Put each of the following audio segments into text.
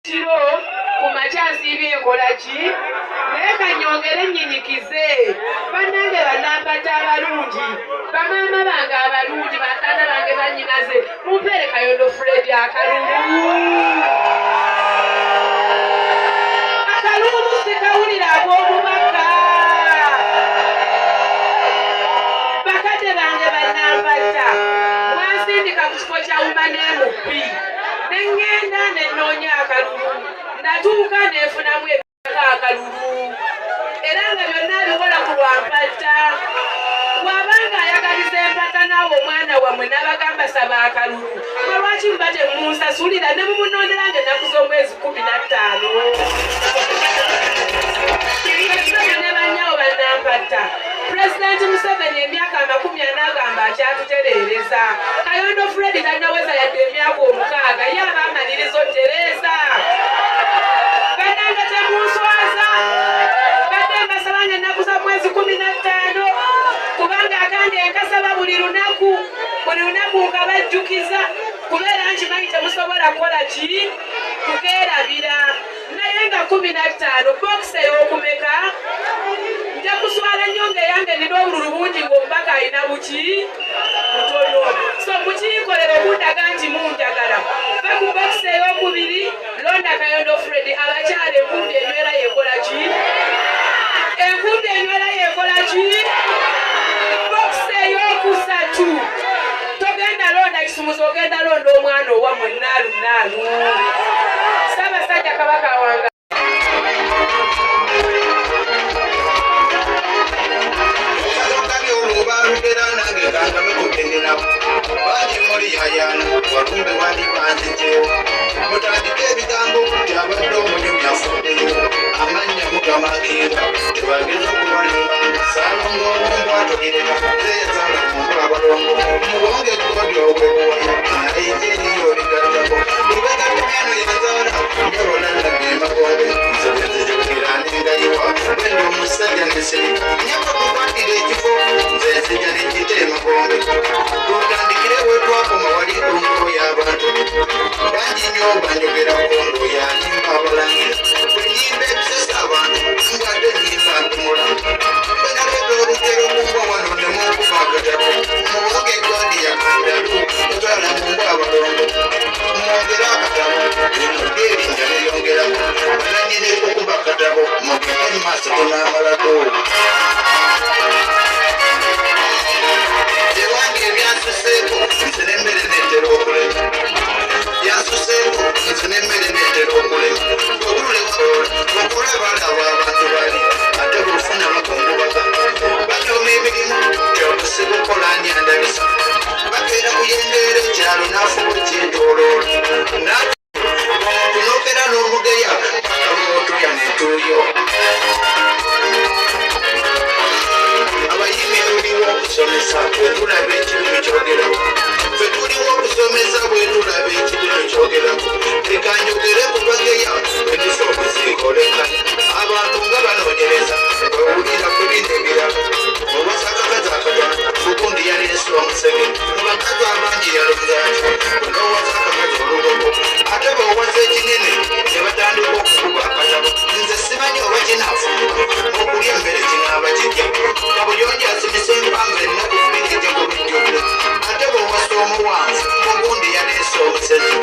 kiro kumakyasiibye enkola ki naye kanyongere nnyinyikize bannange banampata abalungi bamaama bange abalungi bataata bange bannyinaze mumpeere Kayondo Fred akalulu akalulu sikawulira ab'omubaka bakadde bange banampata mwansindika ku kifo kya wumanemupi nengenda nenoonya akalulu natuuka neefunamu ebika akalulu era nga byonna bikola ku lwampata wabanga ayagaliza empata naawe omwana wammwe n'abagamba saba akalulu lwaki muba temunsasulira ne mumunondera nga ennaku z'omwezi 15 ne bannyawo bannampata Pulezidenti Museveni emyaka 40 agamba akyatutereereza Kayondo Fred tannaweza yadde emyaka 6 ye aba amaliriza otereeza bannange temunswaza badde mbasabanga ennaku za mwezi 15 kubanga agange nkasaba buli lunaku nga bajjukiza kubeera nkimanyi temusobola kukola ki kukeerabira naye nga 15 bokisi ey'okumeka nja kuswala ennyonga eyange nina obululu bungi ng'omubaka alina buki mutono so mukiikolera okundaga nti munjagala va ku bokisi ey'okubiri londa Kayondo Fred abakyala enkumbi enywera yekola ki enkumbi enywera yekola ki bokisi ey'okusatu togenda londa kisumuzi ogenda londa omwana owammwe naalu Ssaabasajja Kabaka wange wakumbe wali banzije mutandike ebigambo nti abadde omunyumi afuddeyo amannya mugamakenga tebageza okubalimba saalongo olombo atolirira zeezaala mungula abalongo mubonge ekodi obwebuwaya naye eriyo oligattako lubegatumyano yazaala nyabalalaga emagombe nzebenzijukira nengayiwa wenda omusajja nesiri nyaba kukwatira ekifo nze nzija nekita emagombe tutandikire wetwakoma wali kungo y'abantu bangi nnyo banjogera kungo yanimba abalangira bwe nyimba ebisesa abantu mbadde nyimba ntumula benaleeta olugero kumbwa wano nemukuba agatabo mubuga egwandi yakandalu otwala mumbu abalongo mwongera akatabo emudde erinnya neyongeramu bananyine okuba akatabo mugende mu maaso tunaamalako ewange ebyansuseeko nze nemmere neetera okulema byansuseeko nze nemmere neetera okulema okulaba abantu bali ate bulufuna bakongubaka batyoma emirimu kyokusiba okukola anyandabisa bakeera kuyendeera ekyalo n'afuba ekyetooloola omuntu n'okera n'omugeya akamuotuya netuuyo abayimi tuliwo okusomesa bwetulaba ekibiru kyogeraku fe tuliwo okusomesa bwetulaba ekibiru kyogeraku tekanjogere kubageya yunifomu zikoleka abantu nga banoonyereza bwewulira ku bino ebirala obasakakazi akatono bukundi yaleese omuseveni mu bakazi abangi yalozaki onowasa akakazi olugogo ate bwowasa ekinene ne batandika okukuba akatabo nze simanyi oba kinaafuuka okulya emmere kinaaba kijja kabuyonja asimisa empanga ennaku 2 ejja kubijjulira ate bwowasa omuwanvu mugundi yaleese omusezi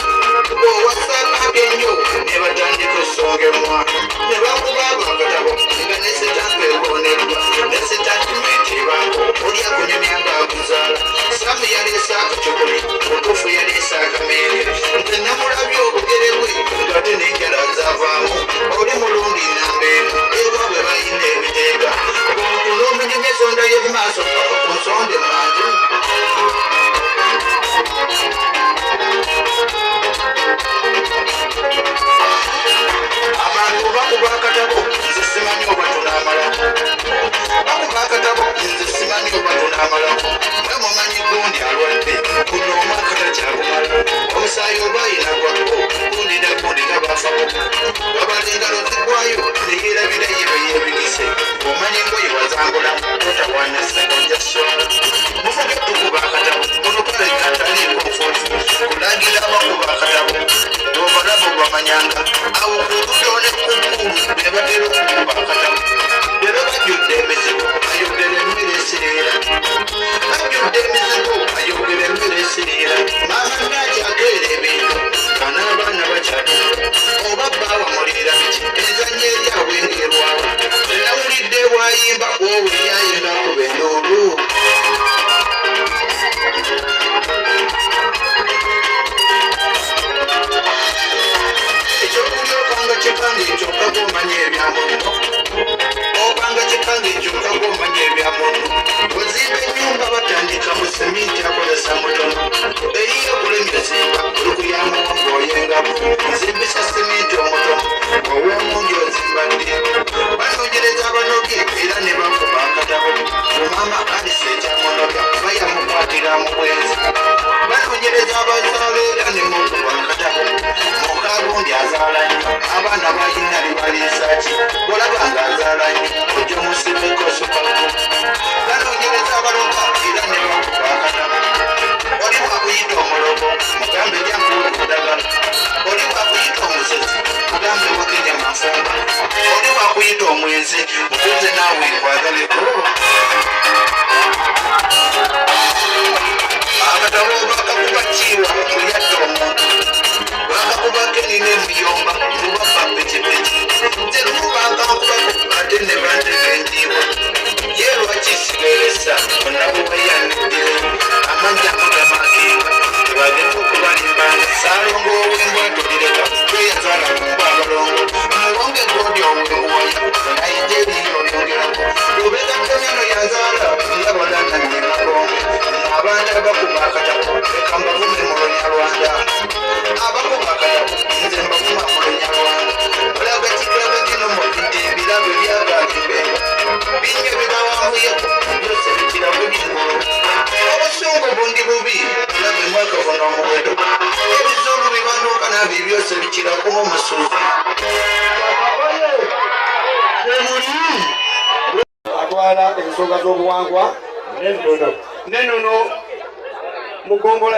bwowasa akagenyo ne batandika osonga emwana ne bakuba abo akatabo nga ne setanka ewoneddwa ne setatimenti ebaako olya kunyumya ng'akuzaala samu yaleese akacukuli mutuufu yaleese akameere nze namulabye obugere bwe ngate n'enjala zaavaamu oli mulundi nambeeno era bwe balina ebiteeka omuntu n'omunyumya ensonda y'emaaso ku nsonda emanju abantu bakuba akatabo nze simanyi oba tunaamalako bakuba akatabo nze simanyi oba tunaamalako mwe mumanyi gundi alwadde kuno omwaka takyakumala omusaayi oba ayina gwakko gundi nagundi tabafako babala engalo zigwayo neyerabira yebe yebigise omanyi ngoye wazambulamu totawana sekonja swala mufuge tukuba akatabo kuno kale kataliiko nfuufu kulagira abakuba akatabo obalabo bamanyi Manyanga, awo kudone kukulu, nebatero kukuba katamu. Lero bajjudde emizigo, ayogera emmere esirira. Bajjudde emizigo, ayogera emmere esirira. Maama n'akyakeera ebintu, n'abaana bakyali. Oba baawamulira biki, emizannyo eri awengerwawo. Nawulidde bw'ayimba, wowe yayimba kuba enduulu. Ekyokulya opanga kipange kyokka gw'omanya ebyamuntu. Opanga kipange kyokka gw'omanya ebyamuntu. Ozimba ennyumba batandika mu seminti akozesa mutono. Eriyo okulemye zimba olukuyamba ng'oyengamu. Nzimbisa seminti omutono. Ow'omungi ozimba ddi. Banoonyereza abanoge era ne bakuba akatabo. Maama Alisa ekyamunoga kuba yamukwatira mu bwenzi. Banoonyereza abazaala era ne mukuba akatabo. Mukagundi azaala nnyo. Abaana balina libaliisa ki? Olaba ng'azaala nnyo. Ojja musimbeko sukaku. Banoonyereza abaloga era ne bakuba akatabo. Oli bwakuyita omulogo mugambe jankuwa eddagala. Oli bwakuyita omusozi mugambe wakenya mafumba. Oli bwakuyita omwenzi mutuze naawe nkwagaleko. Akatabo bakakuba kiwa mulyadde omuntu. Bakakuba kenina emuyomba mubabba pekipeki. Nze lumubanka nkubako ate ne bantega endiibwa. Ye lwaki sigeresa onabo weyanidire amanya mugamakinga tebagenda okubalimbanga saalongo ow'embwa tolireka tweyazaala kumba abalongo omulongo egodi ow'ebuwaya onayinja ebiiro oyongerako obegattonyano yazaala yabalananyemalongo abantu abakuba akatabo leka mbavume mu lunyalwanda abakuba akatabo nze mbavuma mu lunyalwanda olaga kikulaga kino mu bintu ebirabe byagalimbemba binyo bibawamuyeko byose bikirago bingulu obusungu bundi bubi olabe mwaka guno omuwedo ebizulu bibanuuka nabyo byose bikirako omusuufi atwala ensonga z'obuwangwa n'ennono mugongola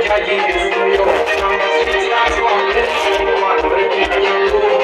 Thank you.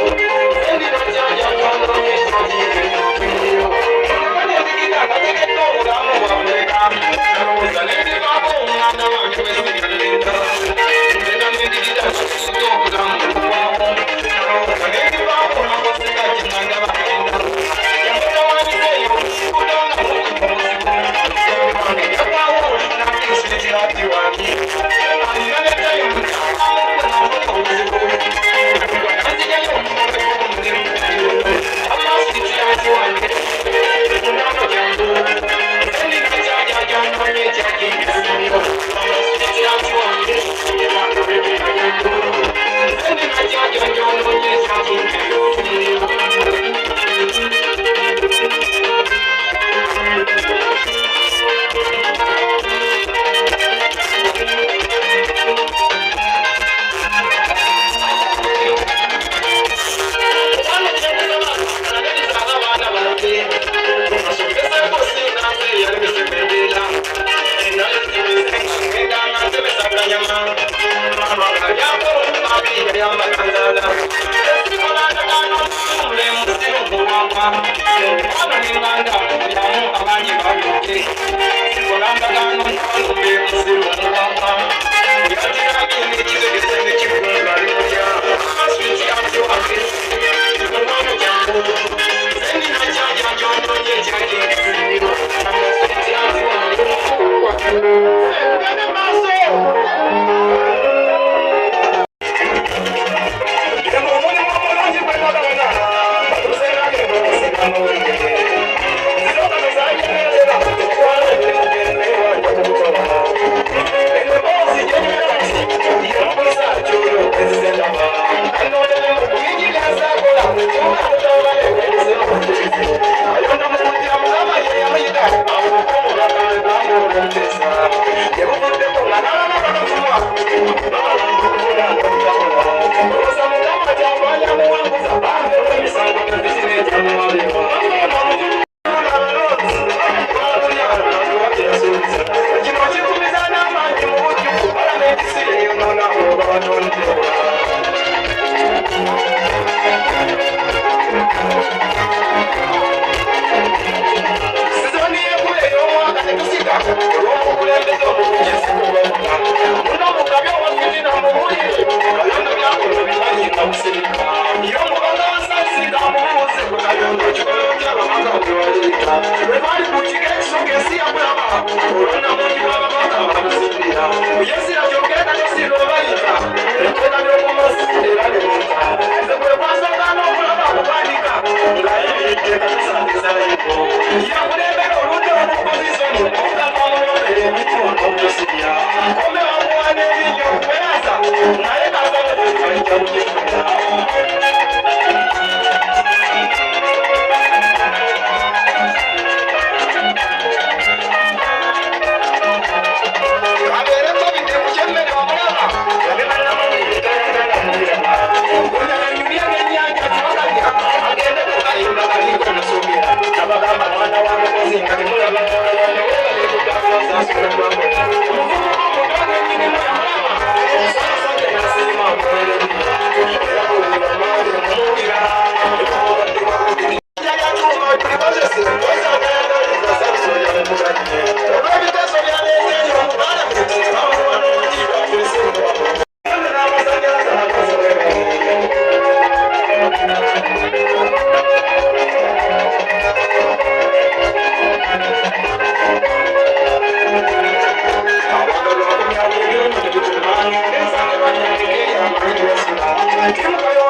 Thank you.